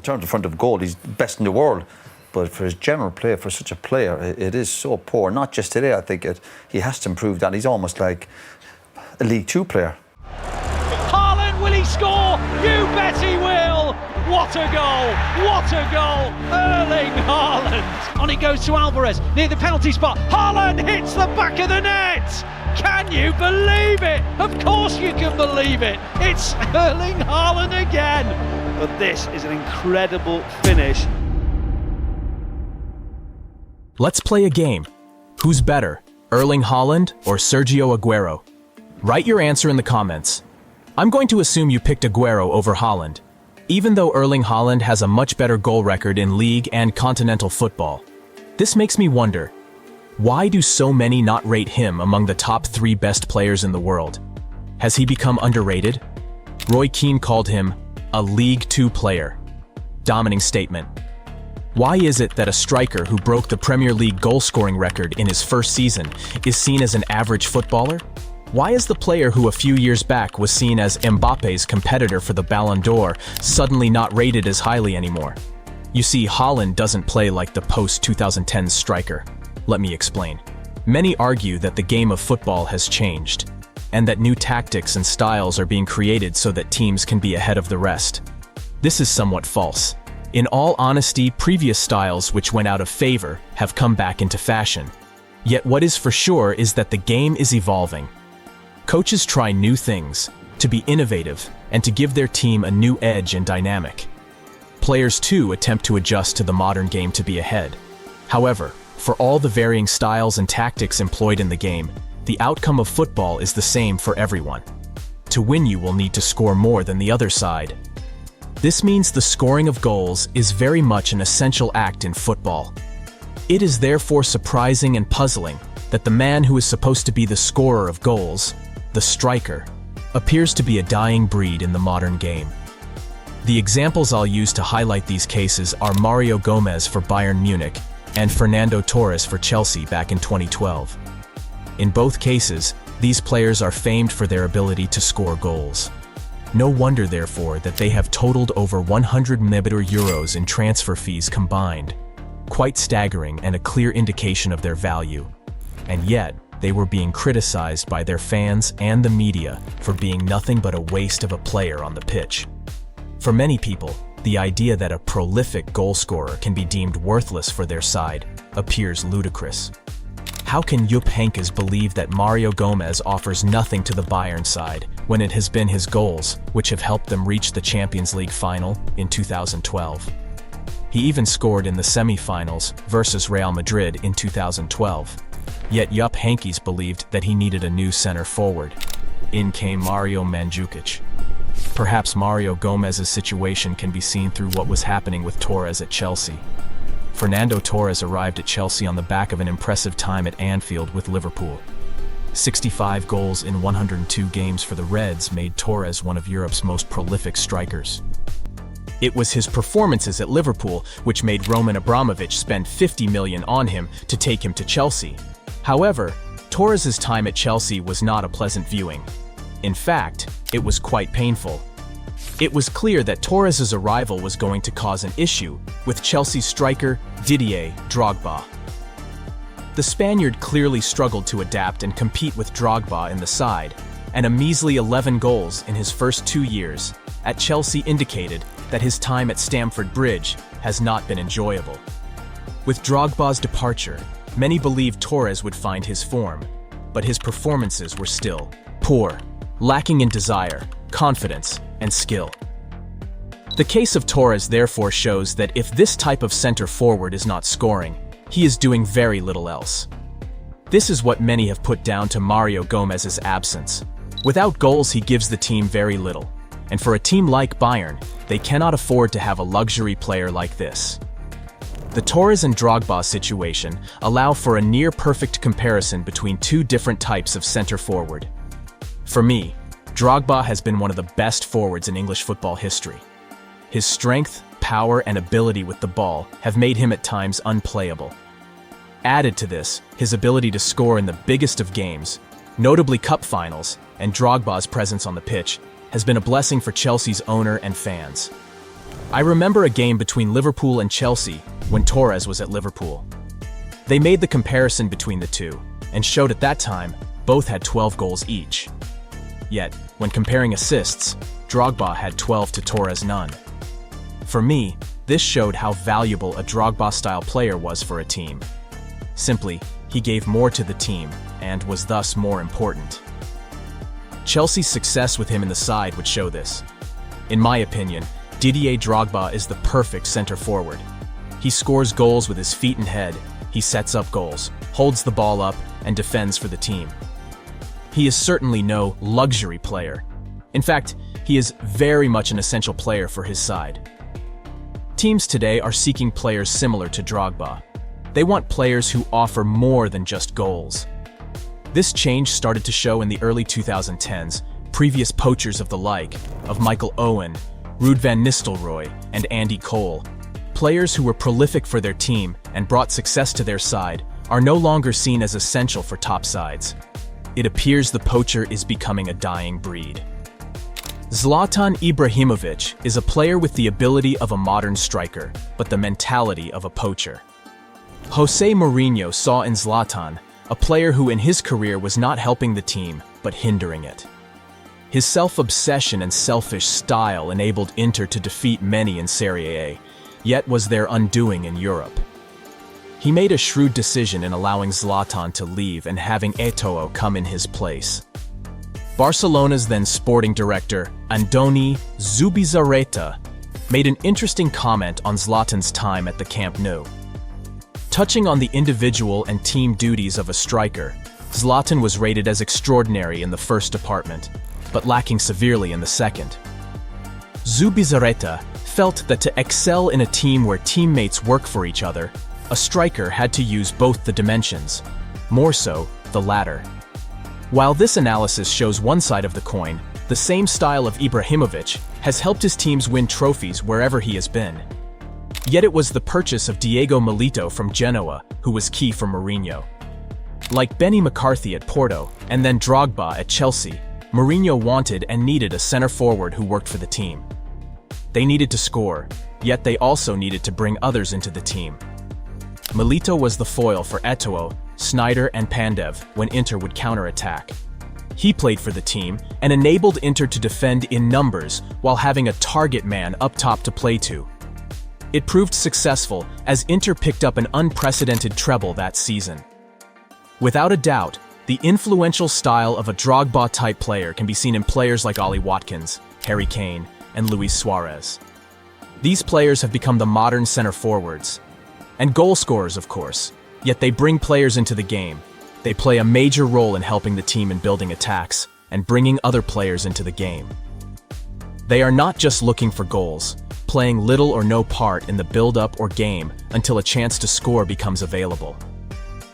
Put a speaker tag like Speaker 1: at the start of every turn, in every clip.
Speaker 1: in terms of front of goal, he's best in the world. But for his general play, for such a player, it is so poor. Not just today, I think he has to improve that. He's almost like a League Two player.
Speaker 2: Haaland, will he score? You bet he will! What a goal! What a goal! Erling Haaland! On it goes to Alvarez, near the penalty spot. Haaland hits the back of the net! Can you believe it? Of course you can believe it! It's Erling Haaland again! But this is an incredible finish.
Speaker 3: Let's play a game. Who's better, Erling Haaland or Sergio Aguero? Write your answer in the comments. I'm going to assume you picked Aguero over Haaland, even though Erling Haaland has a much better goal record in league and continental football. This makes me wonder, why do so many not rate him among the top 3 best players in the world? Has he become underrated? Roy Keane called him a League Two player. Dominating statement. Why is it that a striker who broke the Premier League goal-scoring record in his first season is seen as an average footballer? Why is the player who a few years back was seen as Mbappe's competitor for the Ballon d'Or suddenly not rated as highly anymore? You see, Haaland doesn't play like the post-2010s striker. Let me explain. Many argue that the game of football has changed, and that new tactics and styles are being created so that teams can be ahead of the rest. This is somewhat false. In all honesty, previous styles which went out of favor have come back into fashion. Yet what is for sure is that the game is evolving. Coaches try new things, to be innovative, and to give their team a new edge and dynamic. Players too attempt to adjust to the modern game to be ahead. However, for all the varying styles and tactics employed in the game, the outcome of football is the same for everyone. To win, you will need to score more than the other side. This means the scoring of goals is very much an essential act in football. It is therefore surprising and puzzling that the man who is supposed to be the scorer of goals, the striker, appears to be a dying breed in the modern game. The examples I'll use to highlight these cases are Mario Gomez for Bayern Munich and Fernando Torres for Chelsea back in 2012. In both cases, these players are famed for their ability to score goals. No wonder, therefore, that they have totaled over 100 million euros in transfer fees combined. Quite staggering and a clear indication of their value. And yet, they were being criticized by their fans and the media for being nothing but a waste of a player on the pitch. For many people, the idea that a prolific goal scorer can be deemed worthless for their side appears ludicrous. How can Jupp Heynckes believe that Mario Gomez offers nothing to the Bayern side when it has been his goals which have helped them reach the Champions League final in 2012? He even scored in the semi-finals versus Real Madrid in 2012. Yet Jupp Heynckes believed that he needed a new center forward. In came Mario Mandzukic. Perhaps Mario Gomez's situation can be seen through what was happening with Torres at Chelsea. Fernando Torres arrived at Chelsea on the back of an impressive time at Anfield with Liverpool. 65 goals in 102 games for the Reds made Torres one of Europe's most prolific strikers. It was his performances at Liverpool which made Roman Abramovich spend 50 million on him to take him to Chelsea. However, Torres's time at Chelsea was not a pleasant viewing. In fact, it was quite painful. It was clear that Torres's arrival was going to cause an issue with Chelsea's striker Didier Drogba. The Spaniard clearly struggled to adapt and compete with Drogba in the side, and a measly 11 goals in his first 2 years at Chelsea indicated that his time at Stamford Bridge has not been enjoyable. With Drogba's departure, many believed Torres would find his form, but his performances were still poor, lacking in desire, confidence, and skill. The case of Torres therefore shows that if this type of center forward is not scoring, he is doing very little else. This is what many have put down to Mario Gomez's absence. Without goals, he gives the team very little, and for a team like Bayern, they cannot afford to have a luxury player like this. The Torres and Drogba situation allow for a near-perfect comparison between two different types of center forward. For me, Drogba has been one of the best forwards in English football history. His strength, power, and ability with the ball have made him at times unplayable. Added to this, his ability to score in the biggest of games, notably cup finals, and Drogba's presence on the pitch, has been a blessing for Chelsea's owner and fans. I remember a game between Liverpool and Chelsea when Torres was at Liverpool. They made the comparison between the two and showed at that time both had 12 goals each. Yet, when comparing assists, Drogba had 12 to Torres none. For me, this showed how valuable a Drogba-style player was for a team. Simply, he gave more to the team and was thus more important. Chelsea's success with him in the side would show this. In my opinion, Didier Drogba is the perfect center forward. He scores goals with his feet and head, he sets up goals, holds the ball up, and defends for the team. He is certainly no luxury player. In fact, he is very much an essential player for his side. Teams today are seeking players similar to Drogba. They want players who offer more than just goals. This change started to show in the early 2010s, previous poachers of the like, of Michael Owen, Ruud van Nistelrooy, and Andy Cole. Players who were prolific for their team and brought success to their side are no longer seen as essential for top sides. It appears the poacher is becoming a dying breed. Zlatan Ibrahimovic is a player with the ability of a modern striker, but the mentality of a poacher. Jose Mourinho saw in Zlatan a player who in his career was not helping the team, but hindering it. His self-obsession and selfish style enabled Inter to defeat many in Serie A, yet was their undoing in Europe. He made a shrewd decision in allowing Zlatan to leave and having Eto'o come in his place. Barcelona's then sporting director, Andoni Zubizarreta, made an interesting comment on Zlatan's time at the Camp Nou. Touching on the individual and team duties of a striker, Zlatan was rated as extraordinary in the first department, but lacking severely in the second. Zubizarreta felt that to excel in a team where teammates work for each other, a striker had to use both the dimensions, more so the latter. While this analysis shows one side of the coin, the same style of Ibrahimovic has helped his teams win trophies wherever he has been. Yet it was the purchase of Diego Milito from Genoa who was key for Mourinho. Like Benny McCarthy at Porto and then Drogba at Chelsea, Mourinho wanted and needed a center forward who worked for the team. They needed to score, yet they also needed to bring others into the team. Milito was the foil for Eto'o, Sneijder and Pandev when Inter would counterattack. He played for the team and enabled Inter to defend in numbers while having a target man up top to play to. It proved successful as Inter picked up an unprecedented treble that season. Without a doubt, the influential style of a Drogba-type player can be seen in players like Ollie Watkins, Harry Kane, and Luis Suarez. These players have become the modern center forwards. And goal scorers, of course, yet they bring players into the game. They play a major role in helping the team in building attacks and bringing other players into the game. They are not just looking for goals, playing little or no part in the build-up or game until a chance to score becomes available.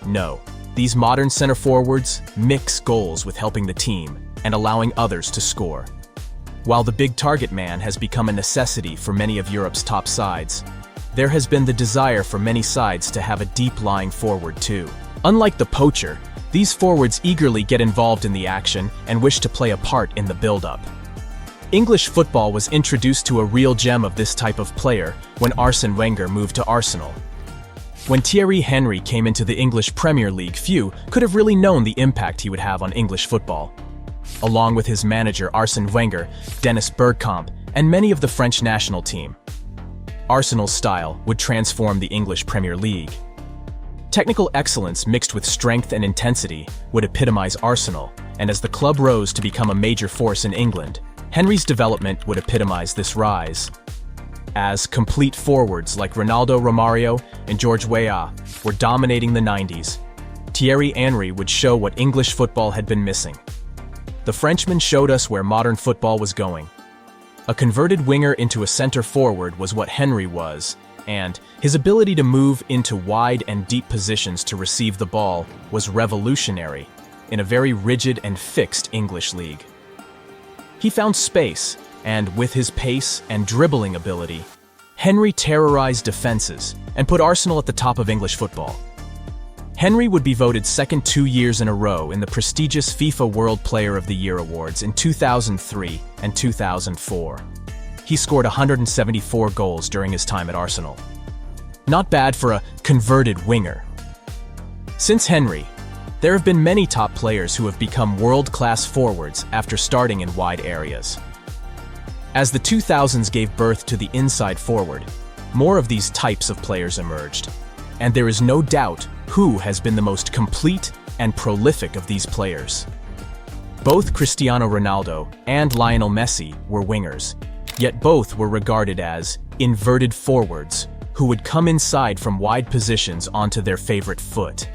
Speaker 3: No, these modern center forwards mix goals with helping the team and allowing others to score. While the big target man has become a necessity for many of Europe's top sides, there has been the desire for many sides to have a deep-lying forward too. Unlike the poacher, these forwards eagerly get involved in the action and wish to play a part in the build-up. English football was introduced to a real gem of this type of player when Arsene Wenger moved to Arsenal. When Thierry Henry came into the English Premier League, few could have really known the impact he would have on English football. Along with his manager Arsene Wenger, Dennis Bergkamp, and many of the French national team, Arsenal's style would transform the English Premier League. Technical excellence mixed with strength and intensity would epitomize Arsenal, and as the club rose to become a major force in England, Henry's development would epitomize this rise. As complete forwards like Ronaldo Romario and George Weah were dominating the 90s, Thierry Henry would show what English football had been missing. The Frenchman showed us where modern football was going. A converted winger into a center forward was what Henry was, and his ability to move into wide and deep positions to receive the ball was revolutionary in a very rigid and fixed English league. He found space, and with his pace and dribbling ability, Henry terrorized defenses and put Arsenal at the top of English football. Henry would be voted second 2 years in a row in the prestigious FIFA World Player of the Year awards in 2003 and 2004. he scored 174 goals during his time at Arsenal. Not bad for a converted winger. Since Henry, there have been many top players who have become world-class forwards after starting in wide areas. As the 2000s gave birth to the inside forward, more of these types of players emerged, and there is no doubt who has been the most complete and prolific of these players. Both Cristiano Ronaldo and Lionel Messi were wingers, yet both were regarded as inverted forwards who would come inside from wide positions onto their favorite foot.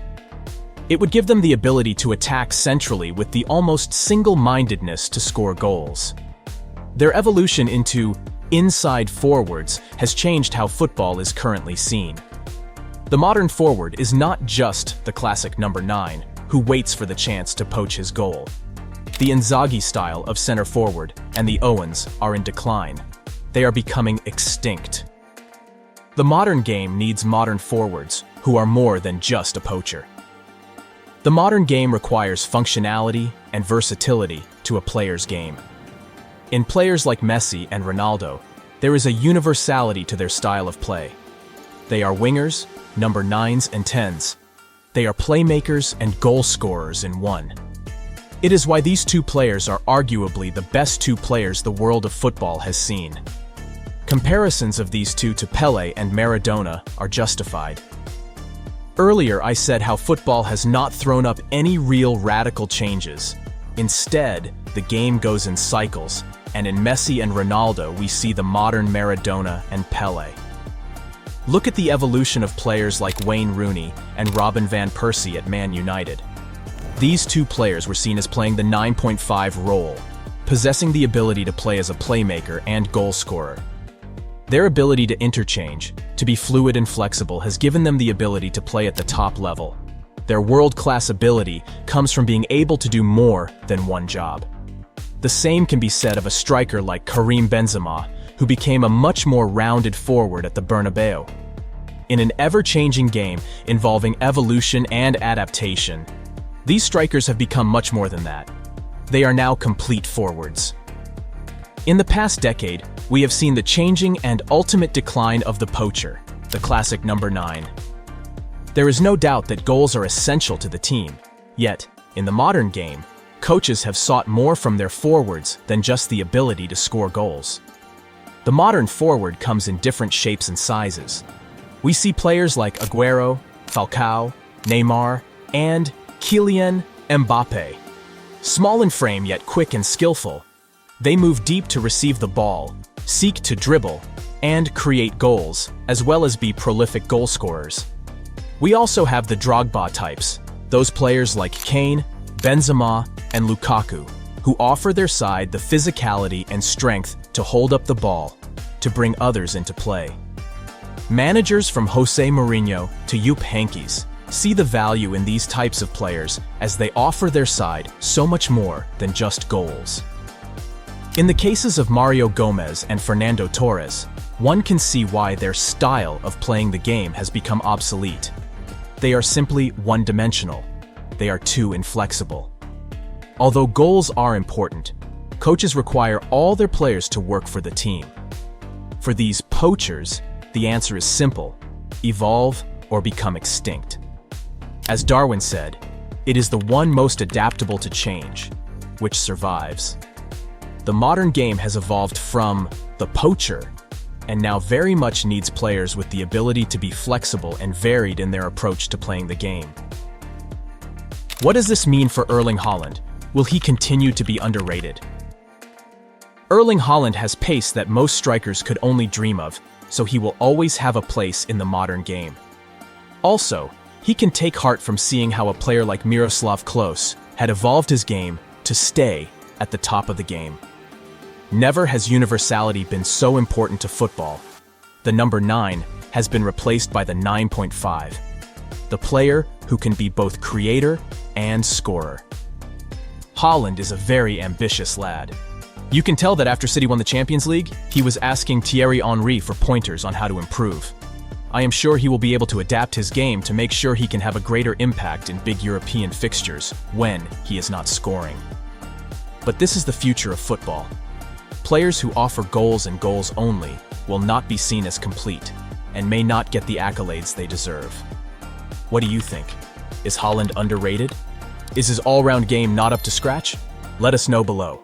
Speaker 3: It would give them the ability to attack centrally with the almost single-mindedness to score goals. Their evolution into inside forwards has changed how football is currently seen. The modern forward is not just the classic number 9 who waits for the chance to poach his goal. The Inzaghi style of center forward and the Owens are in decline. They are becoming extinct. The modern game needs modern forwards who are more than just a poacher. The modern game requires functionality and versatility to a player's game. In players like Messi and Ronaldo, there is a universality to their style of play. They are wingers, number 9s and 10s. They are playmakers and goal scorers in one. It is why these two players are arguably the best two players the world of football has seen. Comparisons of these two to Pelé and Maradona are justified. Earlier, I said how football has not thrown up any real radical changes. Instead, the game goes in cycles, and in Messi and Ronaldo, we see the modern Maradona and Pelé. Look at the evolution of players like Wayne Rooney and Robin van Persie at Man United. These two players were seen as playing the 9.5 role, possessing the ability to play as a playmaker and goal scorer. Their ability to interchange, to be fluid and flexible, has given them the ability to play at the top level. Their world-class ability comes from being able to do more than one job. The same can be said of a striker like Karim Benzema, who became a much more rounded forward at the Bernabeu. In an ever-changing game involving evolution and adaptation, these strikers have become much more than that. They are now complete forwards. In the past decade, we have seen the changing and ultimate decline of the poacher, the classic number 9. There is no doubt that goals are essential to the team, yet, in the modern game, coaches have sought more from their forwards than just the ability to score goals. The modern forward comes in different shapes and sizes. We see players like Aguero, Falcao, Neymar, and Kylian Mbappe. Small in frame yet quick and skillful, they move deep to receive the ball, seek to dribble, and create goals, as well as be prolific goal scorers. We also have the Drogba types, those players like Kane, Benzema, and Lukaku, who offer their side the physicality and strength to hold up the ball, to bring others into play. Managers from Jose Mourinho to Jupp Heynckes see the value in these types of players as they offer their side so much more than just goals. In the cases of Mario Gomez and Fernando Torres, one can see why their style of playing the game has become obsolete. They are simply one-dimensional. They are too inflexible. Although goals are important, coaches require all their players to work for the team. For these poachers, the answer is simple: evolve or become extinct. As Darwin said, it is the one most adaptable to change, which survives. The modern game has evolved from the poacher and now very much needs players with the ability to be flexible and varied in their approach to playing the game. What does this mean for Erling Haaland? Will he continue to be underrated? Erling Haaland has pace that most strikers could only dream of, so he will always have a place in the modern game. Also, he can take heart from seeing how a player like Miroslav Klose had evolved his game to stay at the top of the game. Never has universality been so important to football. The number 9 has been replaced by the 9.5, the player who can be both creator and scorer. Haaland is a very ambitious lad. You can tell that after City won the Champions League, he was asking Thierry Henry for pointers on how to improve. I am sure he will be able to adapt his game to make sure he can have a greater impact in big European fixtures when he is not scoring. But this is the future of football. Players who offer goals and goals only will not be seen as complete and may not get the accolades they deserve. What do you think? Is Haaland underrated? Is his all-round game not up to scratch? Let us know below.